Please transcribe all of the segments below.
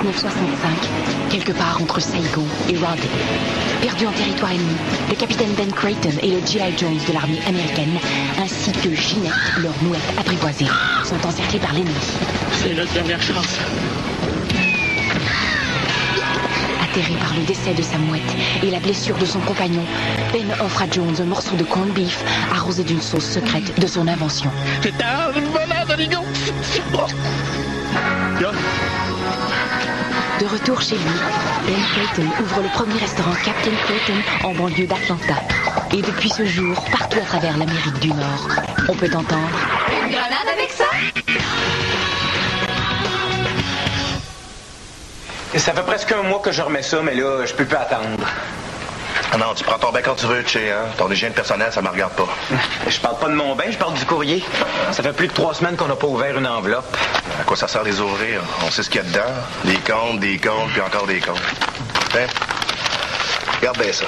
1965, quelque part entre Saigon et Rodney. Perdus en territoire ennemi, le capitaine Ben Creighton et le G.I. Jones de l'armée américaine, ainsi que Ginette, leur mouette apprivoisée, sont encerclés par l'ennemi. C'est notre dernière chance. Atterré par le décès de sa mouette et la blessure de son compagnon, Ben offre à Jones un morceau de corned beef arrosé d'une sauce secrète de son invention. C'est un bonheur de ligon. De retour chez lui, Ben Creighton ouvre le premier restaurant Captain Creighton en banlieue d'Atlanta. Et depuis ce jour, partout à travers l'Amérique du Nord, on peut entendre... Une grenade avec ça? Ça fait presque un mois que je remets ça, mais là, je peux plus attendre. Ah non, tu prends ton bain quand tu veux, Tché, hein? Ton hygiène personnelle, ça me regarde pas. Je parle pas de mon bain, je parle du courrier. Ça fait plus de 3 semaines qu'on n'a pas ouvert une enveloppe. À quoi ça sert les ouvrir? On sait ce qu'il y a dedans. Des comptes, puis encore des comptes. Hein? Regarde bien ça.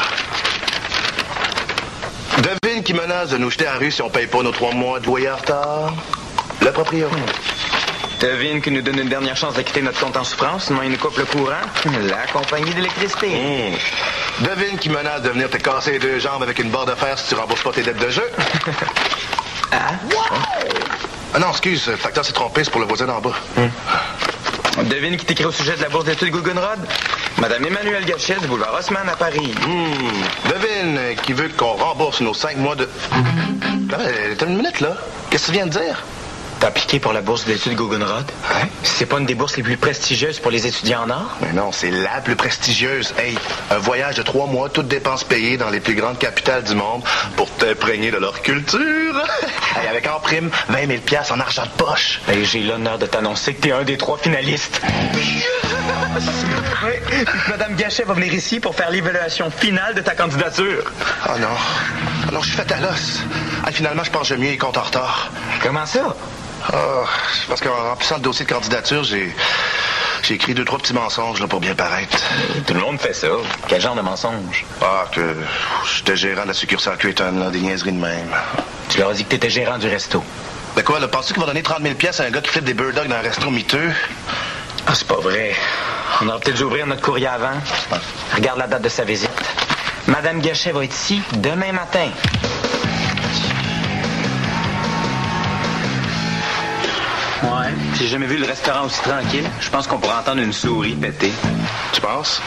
Devine qui menace de nous jeter à la rue si on paye pas nos 3 mois de loyer en retard? Le proprio. Devine qui nous donne une dernière chance de quitter notre compte en souffrance, sinon il nous coupe le courant. La compagnie d'électricité. Devine qui menace de venir te casser les 2 jambes avec une barre de fer si tu rembourses pas tes dettes de jeu. Ah non, excuse, le facteur s'est trompé, c'est pour le voisin d'en bas. Devine qui t'écrit au sujet de la bourse d'études Guggenrod? Madame Emmanuelle Gachet du boulevard Haussmann à Paris. Devine qui veut qu'on rembourse nos 5 mois de... T'as une minute, là. Qu'est-ce que tu viens de dire? T'as appliqué pour la bourse d'études Guggenrod? Hein? C'est pas une des bourses les plus prestigieuses pour les étudiants en art? Mais non, c'est la plus prestigieuse. Hey, un voyage de 3 mois, toutes dépenses payées dans les plus grandes capitales du monde pour t'imprégner de leur culture. Hey, avec en prime, 20 000 $ en argent de poche. Hey, j'ai l'honneur de t'annoncer que t'es un des 3 finalistes. Oui, Madame Gachet va venir ici pour faire l'évaluation finale de ta candidature. Oh non. Oh non, je suis fait à l'os. Hey, finalement, je pense que mieux les comptes en retard. Comment ça? Oh, parce qu'en remplissant le dossier de candidature, j'ai écrit 2-3 petits mensonges là, pour bien paraître. Tout le monde fait ça. Quel genre de mensonge? Ah, que j'étais gérant de la succursale Creighton, là, des niaiseries de même. Tu leur as dit que t'étais gérant du resto. Ben quoi, là, penses-tu qu'ils vont donner 30 000 $ à un gars qui flippe des bird dogs dans un resto miteux? Ah, c'est pas vrai. On aurait peut-être dû ouvrir notre courrier avant. Regarde la date de sa visite. Madame Gachet va être ici demain matin. Ouais. J'ai jamais vu le restaurant aussi tranquille. Je pense qu'on pourrait entendre une souris péter. Tu penses?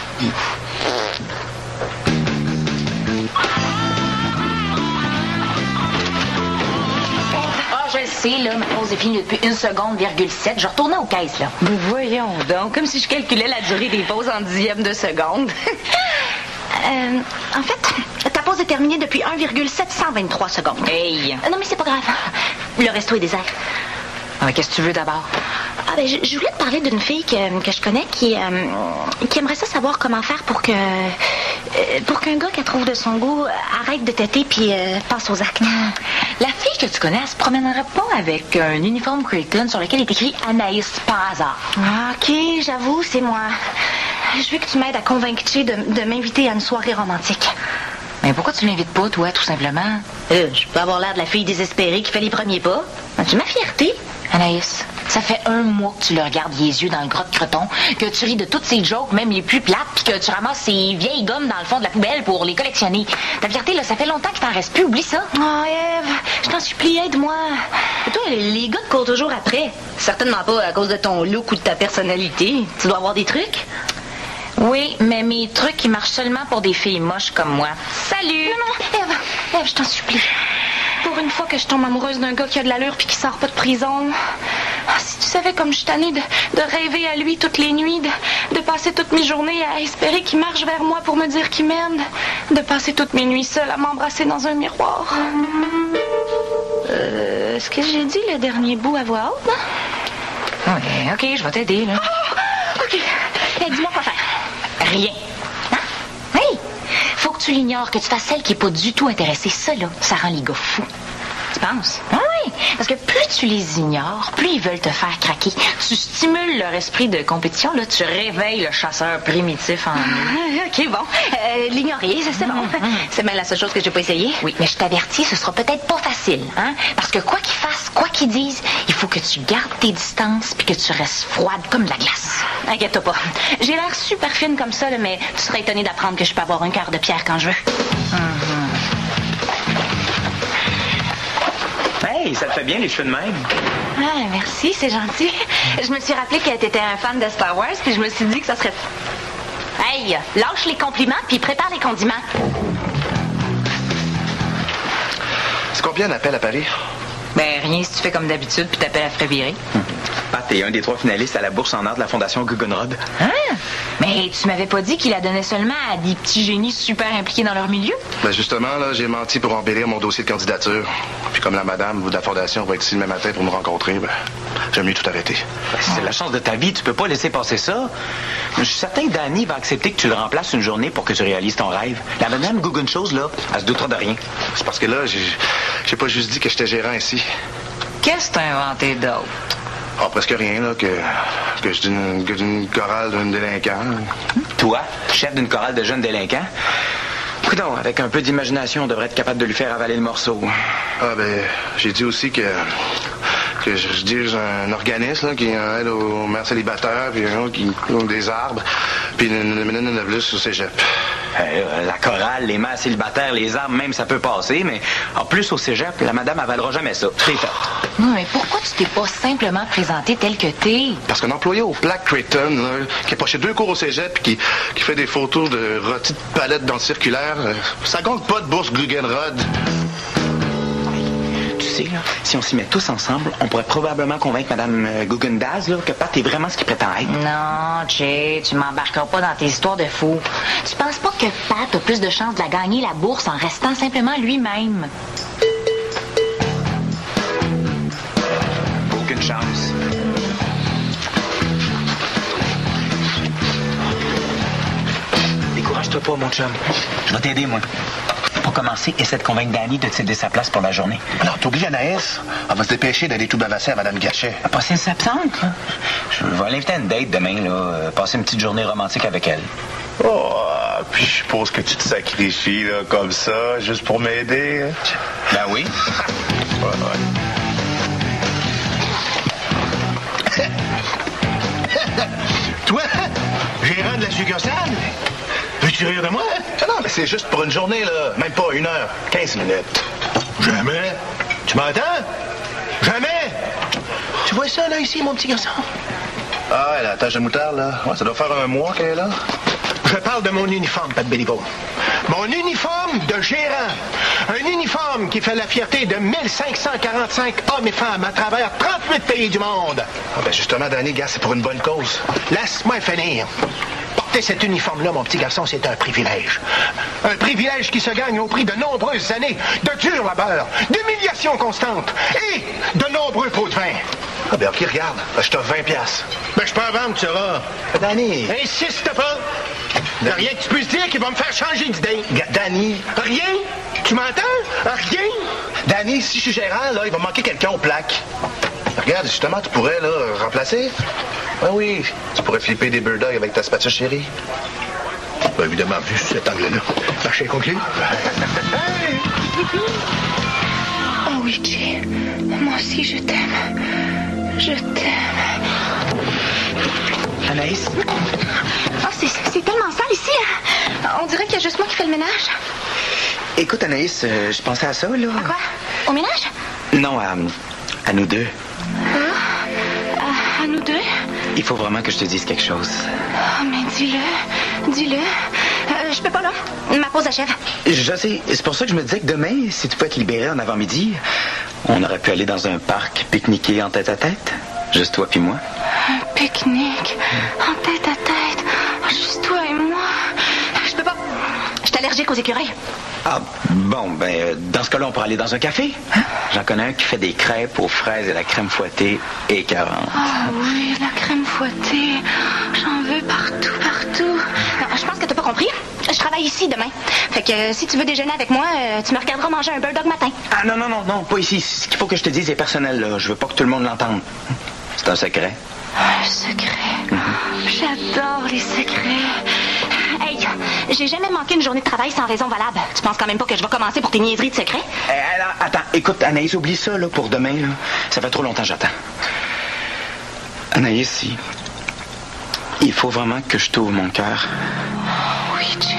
Je le sais, là, ma pause est finie depuis 1 seconde, 7. Je retournais aux caisses, là. Mais voyons donc, comme si je calculais la durée des pauses en dixièmes de seconde. En fait, ta pause est terminée depuis 1,723 secondes. Hey! Non, mais c'est pas grave. Le resto est désert. Ah, qu'est-ce que tu veux d'abord? Ah, ben, je voulais te parler d'une fille que je connais qui aimerait ça savoir comment faire pour qu'un gars qu'elle trouve de son goût arrête de têter puis passe aux actes. La fille que tu connais, elle se promènerait pas avec un uniforme Creighton sur lequel est écrit Anaïs par hasard. Ah, OK, j'avoue, c'est moi. Je veux que tu m'aides à convaincre Che de m'inviter à une soirée romantique. Mais pourquoi tu l'invites pas, toi, tout simplement? Je peux avoir l'air de la fille désespérée qui fait les premiers pas. C'est ma fierté. Anaïs, ça fait 1 mois que tu le regardes les yeux dans le grotte-croton, que tu ris de toutes ses jokes, même les plus plates, puis que tu ramasses ses vieilles gommes dans le fond de la poubelle pour les collectionner. Ta fierté, là, ça fait longtemps qu'il t'en reste plus, oublie ça. Oh, Ève, je t'en supplie, aide-moi. Toi, les gars te courent toujours après. Certainement pas à cause de ton look ou de ta personnalité. Tu dois avoir des trucs. Oui, mais mes trucs, ils marchent seulement pour des filles moches comme moi. Salut! Non, Ève, je t'en supplie. Pour une fois que je tombe amoureuse d'un gars qui a de l'allure puis qui sort pas de prison. Si tu savais comme je suis tannée de rêver à lui toutes les nuits, de passer toutes mes journées à espérer qu'il marche vers moi pour me dire qu'il m'aime, de passer toutes mes nuits seule à m'embrasser dans un miroir. Est-ce que j'ai dit le dernier bout à voix haute? Oui, OK, je vais t'aider, là. Oh, OK. Dis-moi quoi faire. Rien. Hein? Hey! Faut que tu l'ignores, que tu fasses celle qui est pas du tout intéressée. Ça, là, ça rend les gars fous. Tu penses? Ah oui! Parce que plus tu les ignores, plus ils veulent te faire craquer. Tu stimules leur esprit de compétition, là, tu réveilles le chasseur primitif en eux. OK, bon. L'ignorer, c'est bon. C'est bien la seule chose que j'ai pas essayé. Oui, mais je t'avertis, ce sera peut-être pas facile, hein? Parce que quoi qu'ils fassent, quoi qu'ils disent, il faut que tu gardes tes distances puis que tu restes froide comme de la glace. Inquiète-toi pas. J'ai l'air super fine comme ça, là, mais tu serais étonné d'apprendre que je peux avoir un cœur de pierre quand je veux. Hey, ça te fait bien les cheveux de même. Ah, merci, c'est gentil. Je me suis rappelé que t'étais un fan de Star Wars, puis je me suis dit que ça serait... Hey, lâche les compliments, puis prépare les condiments. C'est combien d'appels à Paris? Ben, rien si tu fais comme d'habitude puis t'appelles à frais virer. Pat, t'es un des 3 finalistes à la bourse en art de la Fondation Guggenrod. Hein? Mais tu m'avais pas dit qu'il la donnait seulement à des petits génies super impliqués dans leur milieu? Ben justement, là, j'ai menti pour embellir mon dossier de candidature. Puis comme la madame de la Fondation va être ici demain matin pour me rencontrer, ben, j'aime mieux tout arrêter. C'est la chance de ta vie, tu peux pas laisser passer ça. Je suis certain que Danny va accepter que tu le remplaces une journée pour que tu réalises ton rêve. La madame Guggenchose, là, elle se doutera de rien. C'est parce que là, j'ai pas juste dit que j'étais gérant ici. Qu'est-ce que t'as inventé d'autre? Ah, presque rien, là, que je dis une chorale d'un délinquant. Toi, chef d'une chorale de jeunes délinquants? Coudonc, avec un peu d'imagination, on devrait être capable de lui faire avaler le morceau. Ah, ben, j'ai dit aussi que je dirige un organisme là, qui aide aux mères célibataires, puis un autre qui coupe des arbres, puis une plus au cégep. La chorale, les mères célibataires, les arbres, même, ça peut passer, mais en plus, au cégep, la madame avalera jamais ça. C'est fait. Non, mais pourquoi tu t'es pas simplement présenté tel que t'es? Parce qu'un employé au Plaque Creighton, là, qui a passé 2 cours au cégep et qui fait des photos de rôtis de palettes dans le circulaire, ça compte pas de bourse Guggenrod. Tu sais, là, si on s'y met tous ensemble, on pourrait probablement convaincre Mme Guggendaz là, que Pat est vraiment ce qu'il prétend être. Non, Jay, tu m'embarqueras pas dans tes histoires de fous. Tu penses pas que Pat a plus de chances de la gagner, la bourse, en restant simplement lui-même? Aucune chance. Décourage-toi pas, mon chum. Je vais t'aider, moi. Pour commencer, essaie de convaincre Danny de te céder sa place pour la journée. Alors, t'oublies Anaïs? Elle va se dépêcher d'aller tout bavasser à Mme Gachet. Pas si elle s'absente, là. Je vais l'inviter à une date demain, là. Passer une petite journée romantique avec elle. Oh, puis je suppose que tu te sacrifies, là, comme ça, juste pour m'aider. Hein? Ben oui. Ouais. Toi, gérant de la succursale, veux-tu rire de moi? Non, mais c'est juste pour une journée, là. Même pas 1 heure, 15 minutes. Jamais. Tu m'entends? Jamais. Tu vois ça, là, ici, mon petit garçon? Ah ouais, la tâche de moutarde, là. Ouais, ça doit faire 1 mois qu'elle est là. Je parle de mon uniforme, Pat Béliveau. Mon uniforme de gérant. Un uniforme qui fait la fierté de 1545 hommes et femmes à travers 38 pays du monde. Ah ben justement, Danny, gars, c'est pour une bonne cause. Laisse-moi finir. Porter cet uniforme-là, mon petit garçon, c'est un privilège. Un privilège qui se gagne au prix de nombreuses années de dur labeur, d'humiliation constante et de nombreux pots de vin. Ah ben ok, regarde, je t'offre 20$. Ben, je peux en vendre, tu sauras. Danny. Insiste pas. Il n'y a rien que tu puisses dire qui va me faire changer d'idée. Danny. Rien? Tu m'entends? Rien? Danny, si je suis gérant, là, il va manquer quelqu'un aux plaques. Regarde, justement, tu pourrais, là, remplacer. Ah oui, tu pourrais flipper des bird dogs avec ta spatule chérie. Ben, évidemment, vu sous cet angle-là. Marché conclu. Oh oui, Jay. Moi aussi, je t'aime. Je t'aime. Anaïs? Oh, c'est tellement sale ici. Hein? On dirait qu'il y a juste moi qui fais le ménage. Écoute, Anaïs, je pensais à ça, là. À quoi? Au ménage? Non, à nous deux. À nous deux? Il faut vraiment que je te dise quelque chose. Oh, mais dis-le. Dis-le. Je peux pas, là. Ma pause achève. Je sais. C'est pour ça que je me disais que demain, si tu pouvais te libérer en avant-midi, on aurait pu aller dans un parc pique-niquer en tête-à-tête. Juste toi puis moi. Un pique-nique en tête-à-tête. Juste toi et moi. Je peux pas. Je suis allergique aux écureuils. Ah, bon, dans ce cas-là, on pourrait aller dans un café. Hein? J'en connais un qui fait des crêpes aux fraises et la crème fouettée écœurante. Ah oui, la crème fouettée. J'en veux partout, partout. Non, je pense que t'as pas compris. Je je travaille ici demain. Fait que si tu veux déjeuner avec moi, tu me regarderas manger un bulldog matin. Ah non, pas ici. Ce qu'il faut que je te dise est personnel, là. Je veux pas que tout le monde l'entende. C'est un secret. Un secret. J'adore les secrets. Hey, j'ai jamais manqué une journée de travail sans raison valable. Tu penses quand même pas que je vais commencer pour tes niaiseries de secrets? Alors, attends, écoute, Anaïs, oublie ça, là, pour demain, là. Ça fait trop longtemps que j'attends. Anaïs, il faut vraiment que je t'ouvre mon cœur. Oui, Jay.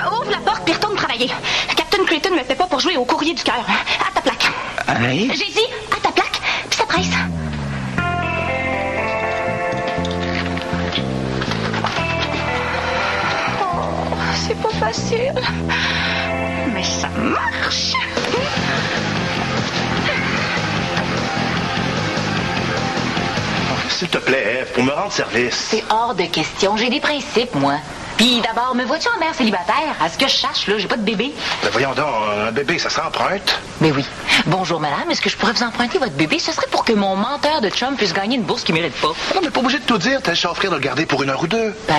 Ouvre la porte puis retourne travailler. Captain Creighton me fait pas pour jouer au courrier du cœur. À ta plaque. Anaïs? J'ai dit, à ta plaque, puis ça presse. Oh, c'est pas facile. Mais ça marche. S'il te plaît, Ève, pour me rendre service. C'est hors de question. J'ai des principes, moi. Puis d'abord, me vois-tu en mère célibataire? À ce que je sache, là, j'ai pas de bébé. Ben voyons donc, un bébé, ça s'emprunte. Mais oui. Bonjour, madame. Est-ce que je pourrais vous emprunter votre bébé? Ce serait pour que mon menteur de chum puisse gagner une bourse qu'il mérite pas. Non, mais pas obligé de tout dire. T'as le offrir de le garder pour 1 heure ou 2. Pat,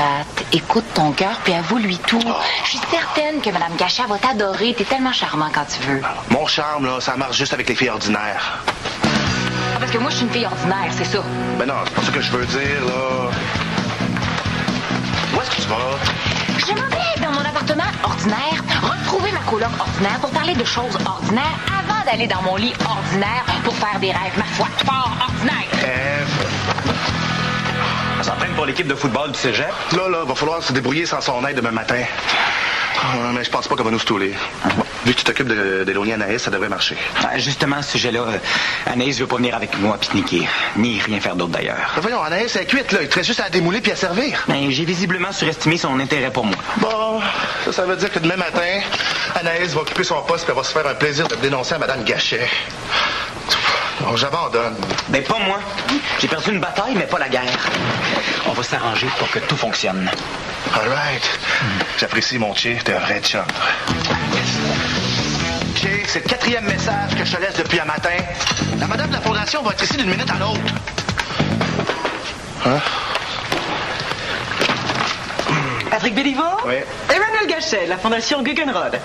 écoute ton cœur, puis avoue-lui tout. Oh. Je suis certaine que madame Gachat va t'adorer. T'es tellement charmant quand tu veux. Mon charme, là, ça marche juste avec les filles ordinaires. Ah, parce que moi, je suis une fille ordinaire, c'est ça. Ben non, c'est pas ça que je veux dire, là. Où est-ce que tu vas? Je m'en vais dans mon appartement ordinaire, retrouver ma coloc ordinaire pour parler de choses ordinaires avant d'aller dans mon lit ordinaire pour faire des rêves, ma foi, fort ordinaires. Ève. On s'entraîne pour l'équipe de football du cégep. Là, va falloir se débrouiller sans son aide demain matin. Mais je pense pas qu'on va nous stouler. Vu que tu t'occupes d'éloigner Anaïs, ça devrait marcher. Justement, à ce sujet-là, Anaïs veut pas venir avec moi pique-niquer, ni rien faire d'autre d'ailleurs. Ben voyons, Anaïs, elle est cuite, là. Il te reste juste à la démouler puis à servir. Ben, j'ai visiblement surestimé son intérêt pour moi. Bon, ça veut dire que demain matin, Anaïs va occuper son poste et elle va se faire un plaisir de me dénoncer à Mme Gachet. Bon, j'abandonne. Ben, pas moi. J'ai perdu une bataille, mais pas la guerre. On va s'arranger pour que tout fonctionne. All right. J'apprécie, mon Che. T'es un vrai chum. Che, c'est le 4e message que je te laisse depuis un matin. La madame de la Fondation va être ici d'une minute à l'autre. Hein? Patrick Béliveau? Oui. Emmanuel Gachet, la Fondation Guggenrod.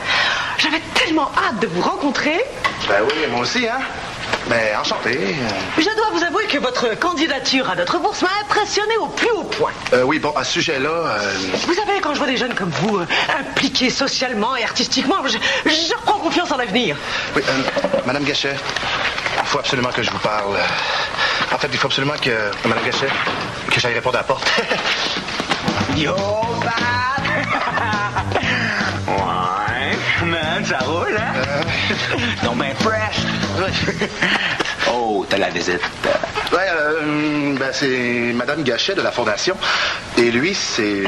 J'avais tellement hâte de vous rencontrer. Ben oui, moi aussi, hein? Ben, enchanté. Je dois vous avouer que votre candidature à notre bourse m'a impressionné au plus haut point. Oui, bon, à ce sujet-là... Vous savez, quand je vois des jeunes comme vous, impliqués socialement et artistiquement, je reprends confiance en l'avenir. Oui, Madame Gachet, il faut absolument que je vous parle. En fait, il faut absolument que... Madame Gachet, que j'aille répondre à la porte. Yo, Pat! Ouais, man, ça roule, hein? Non, ben fresh. Oh, t'as la visite. Ouais, ben c'est Madame Gachet de la Fondation. Et lui, c'est...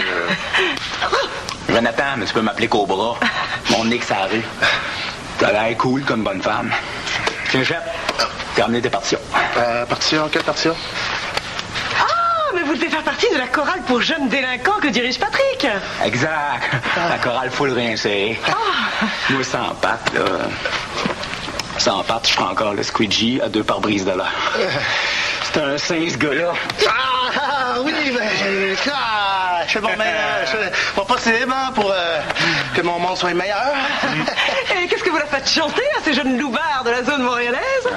Jonathan, mais tu peux m'appeler Cobra. Mon nez que ça rue. T'as l'air cool comme bonne femme. Tiens, chef, t'as amené tes partitions. Partition? Quelle partition? Mais vous devez faire partie de la chorale pour jeunes délinquants que dirige Patrick. Exact. La chorale full rincée. Moi, sans pattes, là... Sans pattes, je ferai encore le squeegee à 2 pare-brise de l'air. C'est un saint, ce gars-là. Oui, mais... je fais mon meilleur. Je fais mon possible, hein, pour que mon monde soit meilleur. Et qu'est-ce que vous la faites chanter à ces jeunes loupards de la zone montréalaise?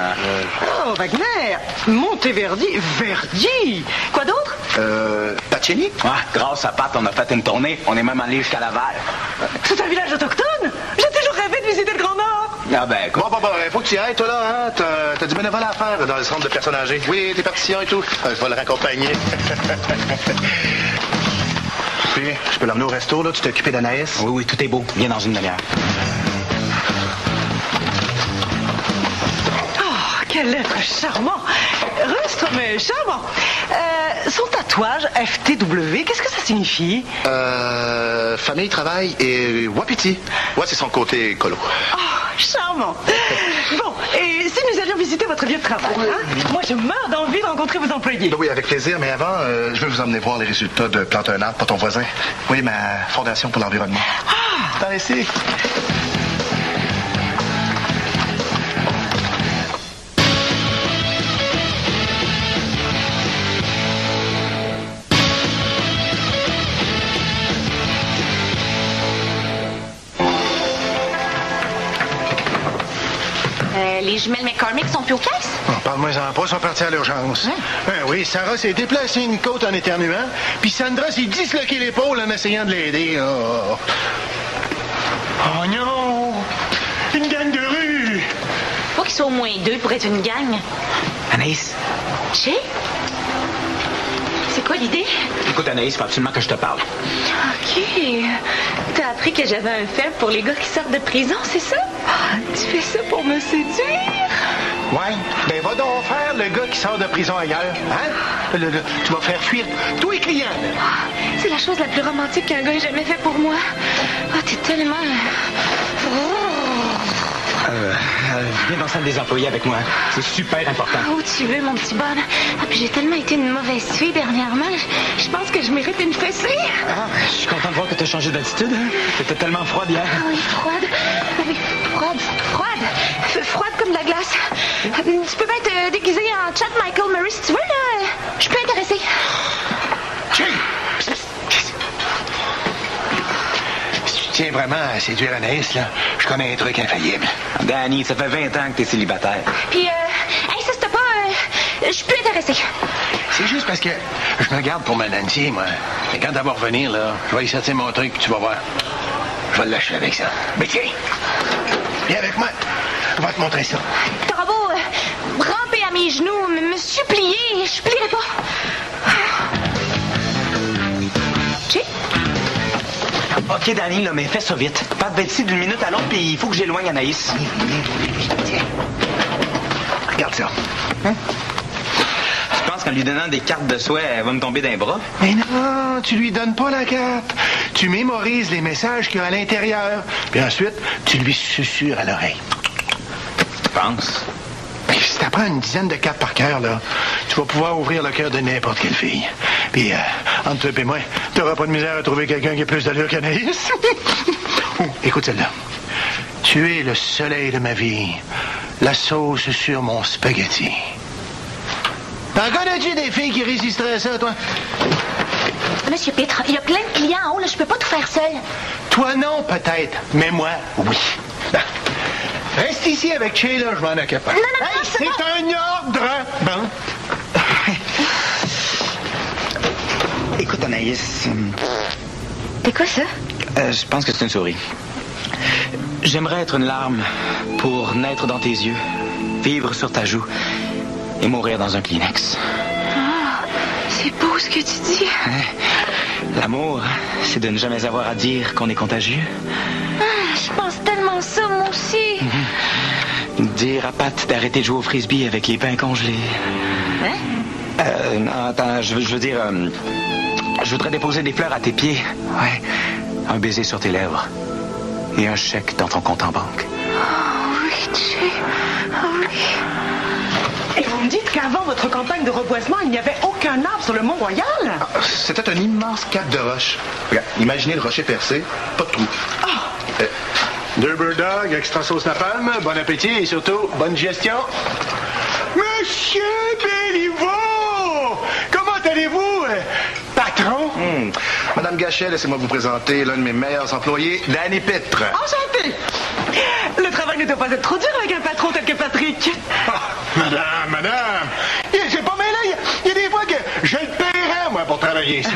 Oh, Wagner, Monteverdi, Verdi. Quoi d'autre? Pacini? Ouais, grâce à Pat, on a fait une tournée. On est même allé jusqu'à Laval. C'est un village autochtone? J'ai toujours rêvé de visiter le Grand Nord. Ah ben, écoute. Bon, faut que tu y ailles, toi, là, hein? T'as du bénévolat à faire dans le centre de personnes âgées. Oui, tes partitions et tout. Je vais le raccompagner. Puis, je peux l'emmener au resto, là? Tu t'es occupé d'Anaïs? Oui, tout est beau. Viens dans une demi-heure. Oh, quel être charmant. Rustre, mais charmant. Son tatouage, FTW, qu'est-ce que ça signifie? Famille, travail et wapiti. Ouais, c'est son côté écolo. Oh, charmant. Bon, et si nous allions visiter votre lieu de travail, hein? Moi, je meurs d'envie de rencontrer vos employés. Ben oui, avec plaisir, mais avant, je vais vous emmener voir les résultats de Plante un arbre pour ton voisin. Oui, ma fondation pour l'environnement. Ah! Par ici. les jumelles McCormick sont plus aux caisses? Oh, parle-moi-en pas, ils sont partis à l'urgence. Hein? Ben oui, Sarah s'est déplacée une côte en éternuant, puis Sandra s'est disloqué l'épaule en essayant de l'aider. Oh non! Une gang de rue! Faut qu'ils soient au moins 2 pour être une gang. Anaïs. Che? C'est quoi l'idée? Écoute, Anaïs, faut absolument que je te parle. OK. T'as appris que j'avais un faible pour les gars qui sortent de prison, c'est ça? Tu fais ça pour me séduire? Ouais, ben va donc faire le gars qui sort de prison ailleurs, hein? Tu vas faire fuir tous les clients. C'est la chose la plus romantique qu'un gars ait jamais fait pour moi. Ah, t'es tellement... Viens dans la salle des employés avec moi. C'est super important. Où tu veux, mon petit bonne? Ah, puis j'ai tellement été une mauvaise fille dernièrement. Je pense que je mérite une fessée. Ah, je suis content de voir que tu as changé d'attitude. Hein? T'étais tellement froide hier. Ah oui, froide. Ah oui, froide. Froide comme de la glace. Tu peux bien te déguiser en Chad Michael Murray si tu veux, là. Je peux intéresser. Si tu tiens vraiment à séduire Anaïs, là, je connais un truc infaillible. Danny, ça fait 20 ans que t'es célibataire. Puis, insiste pas, je peux intéresser. C'est juste parce que je me garde pour ma Nancy, moi. Et quand elle va revenir, là, je vais lui sortir mon truc, puis tu vas voir. Je vais le lâcher avec ça. Mais tiens, viens avec moi. Je vais te montrer ça. T'auras beau ramper à mes genoux, me supplier, je plierai pas. Chi? OK, Danny, là, mais fais ça vite. Pas de bêtises d'une minute à l'autre, puis il faut que j'éloigne Anaïs. Tiens. Regarde ça. Hein? Tu penses qu'en lui donnant des cartes de souhait, elle va me tomber d'un bras? Mais non, tu lui donnes pas la carte. Tu mémorises les messages qu'il y a à l'intérieur. Puis ensuite, tu lui susurres à l'oreille. Tu penses? Puis si t'apprends une dizaine de cartes par cœur, là, tu vas pouvoir ouvrir le cœur de n'importe quelle fille. Puis, entre toi et moi, t'auras pas de misère à trouver quelqu'un qui a plus d'allure qu'Anaïs. Écoute celle-là. Tu es le soleil de ma vie, la sauce sur mon spaghetti. T'en connais-tu des filles qui résisteraient à ça, toi? Monsieur Pitre, il y a plein de clients en haut, là, je peux pas tout faire seul. Toi, non, peut-être, mais moi, oui. Ben, reste ici avec Che, là, je m'en occupe. Non, Hey, c'est un ordre! Bon. Écoute, Anaïs, C'est quoi ça? je pense que c'est une souris. J'aimerais être une larme pour naître dans tes yeux, vivre sur ta joue et mourir dans un Kleenex. Ah, c'est beau ce que tu dis. L'amour, c'est de ne jamais avoir à dire qu'on est contagieux. Ah, je pense tellement ça, moi aussi. Dire à Pat d'arrêter de jouer au frisbee avec les pains congelés. Hein? Non, attends, je veux dire... je voudrais déposer des fleurs à tes pieds. Ouais. Un baiser sur tes lèvres. Et un chèque dans ton compte en banque. Oh oui, Che. Oh oui. Et vous me dites qu'avant votre campagne de reboisement, il n'y avait aucun arbre sur le Mont-Royal? C'était un immense cap de roche. Regarde, imaginez le rocher percé, pas de trou. Ah! 2 Bulldog, extra sauce napalm, bon appétit et surtout, bonne gestion. Monsieur Béliveau! Comment allez-vous, patron? Madame Gachet, laissez-moi vous présenter l'un de mes meilleurs employés, Danny Pitre. Enchanté! Le travail ne doit pas être trop dur avec un patron tel que Patrick. Ah, madame! C'est pas mêlé. Il y a des fois que je le paierais, moi, pour travailler ici.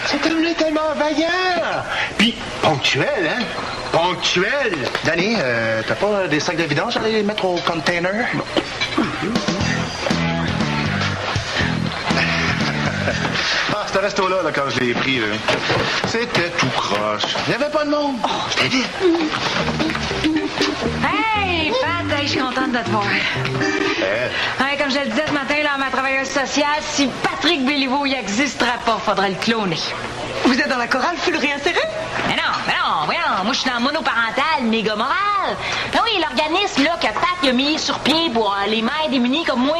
C'est tellement vaillant. Puis, ponctuel, hein? Ponctuel. Danny, t'as pas des sacs de vidange à les mettre au container? Ah, ce resto-là, là, quand je l'ai pris, là, c'était tout croche. Il n'y avait pas de monde. Oh, c'était vite. Hey, Pat, je suis contente de te voir. Ouais, comme je le disais ce matin là, à ma travailleuse sociale, si Patrick Béliveau n'existerait pas, faudrait le cloner. Vous êtes dans la chorale full réinséré? Mais non, voyons, moi je suis dans monoparental, méga moral. Ben oui, l'organisme là que Pat a mis sur pied pour les mères démunies comme moi.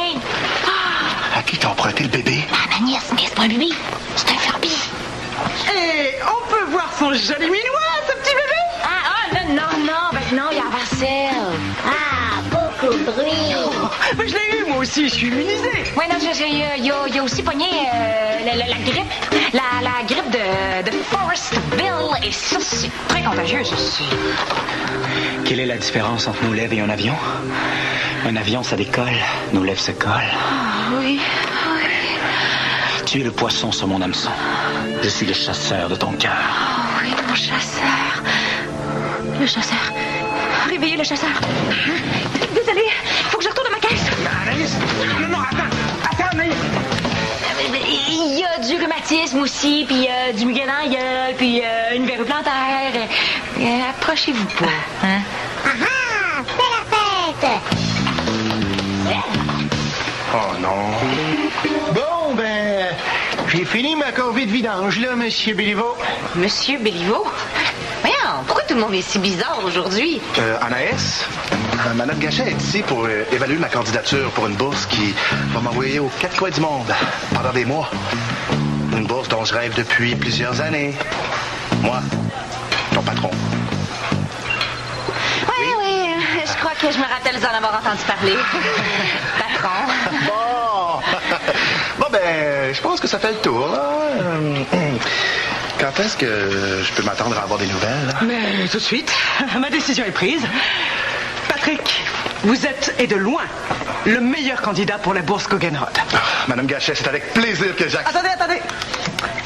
À qui t'as emprunté le bébé? Ah, ma nièce, mais c'est pas un bébé, c'est un Furby. Et on peut voir son joli minois, ce petit bébé? Non, il y a Marcel. Ah, beaucoup de bruit. Mais je l'ai eu, moi aussi. aussi, je suis immunisé. Oui, non, il a aussi pogné la grippe. La grippe de Forestville. Et ça, c'est très contagieux, ça. Quelle est la différence entre nos lèvres et un avion? Un avion, ça décolle. Nos lèvres se collent. Oui. Tu es le poisson sur mon hameçon. Je suis le chasseur de ton cœur. Oh oui, mon chasseur. Le chasseur. Réveillez le chasseur. Désolée, faut que je retourne à ma caisse. Anaïs! Non, attends, Anaïs! Il y a du rhumatisme aussi, puis du muguet dans la gueule, puis une verrue plantaire. Approchez-vous pas. Hein? Oh non. Bon, ben, j'ai fini ma corvée de vidange, là, Monsieur Béliveau. Monsieur Béliveau? Voyons, pourquoi tout le monde est si bizarre aujourd'hui? Anaïs, Madame Gachet est ici pour évaluer ma candidature pour une bourse qui va m'envoyer aux quatre coins du monde pendant des mois. Une bourse dont je rêve depuis plusieurs années. Moi, ton patron. Oui, je crois que je me rappelle d'en avoir entendu parler. Patron. Bon, ben, je pense que ça fait le tour, là. Quand est-ce que je peux m'attendre à avoir des nouvelles? Mais tout de suite, ma décision est prise. Patrick, vous êtes, et de loin, le meilleur candidat pour la bourse Guggenheim. Madame Gachet, c'est avec plaisir que j'accepte. Attendez.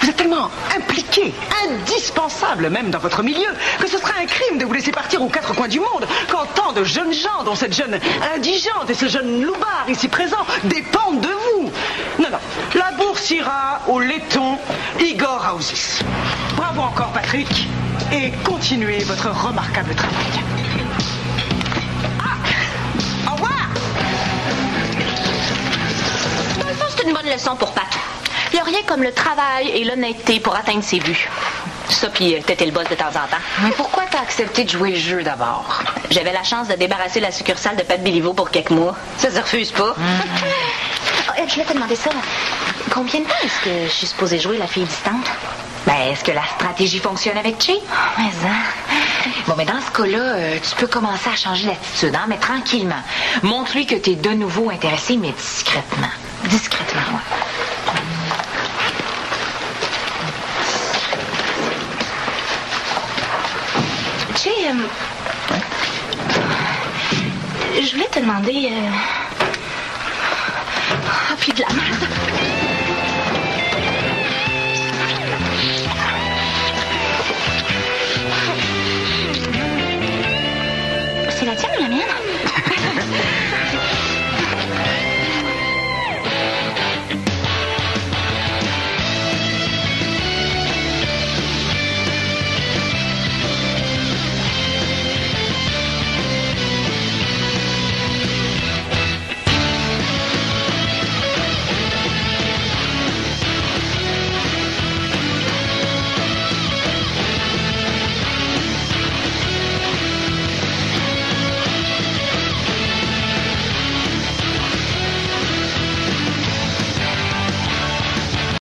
Vous êtes tellement impliqué, indispensable même dans votre milieu, que ce serait un crime de vous laisser partir aux quatre coins du monde quand tant de jeunes gens, dont cette jeune indigente et ce jeune loupard ici présent, dépendent de vous. Non, la bourse ira au laiton Igor Housis. Bravo encore, Patrick, et continuez votre remarquable travail. Au revoir! Dans le fond, c'est une bonne leçon pour Pat. Il n'y a rien comme le travail et l'honnêteté pour atteindre ses buts. Ça, puis têter le boss de temps en temps. Mais pourquoi t'as accepté de jouer le jeu d'abord? J'avais la chance de débarrasser la succursale de Pat Béliveau pour quelques mois. Ça se refuse pas. Je voulais te demander ça. Combien de temps est-ce que je suis supposée jouer la fille distante? Ben, est-ce que la stratégie fonctionne avec Chi? Mais hein. Bon, mais dans ce cas-là, tu peux commencer à changer d'attitude, hein, mais tranquillement. Montre-lui que t'es de nouveau intéressé, mais discrètement. Discrètement, ouais. Chi, je voulais te demander... Ah, puis de la merde.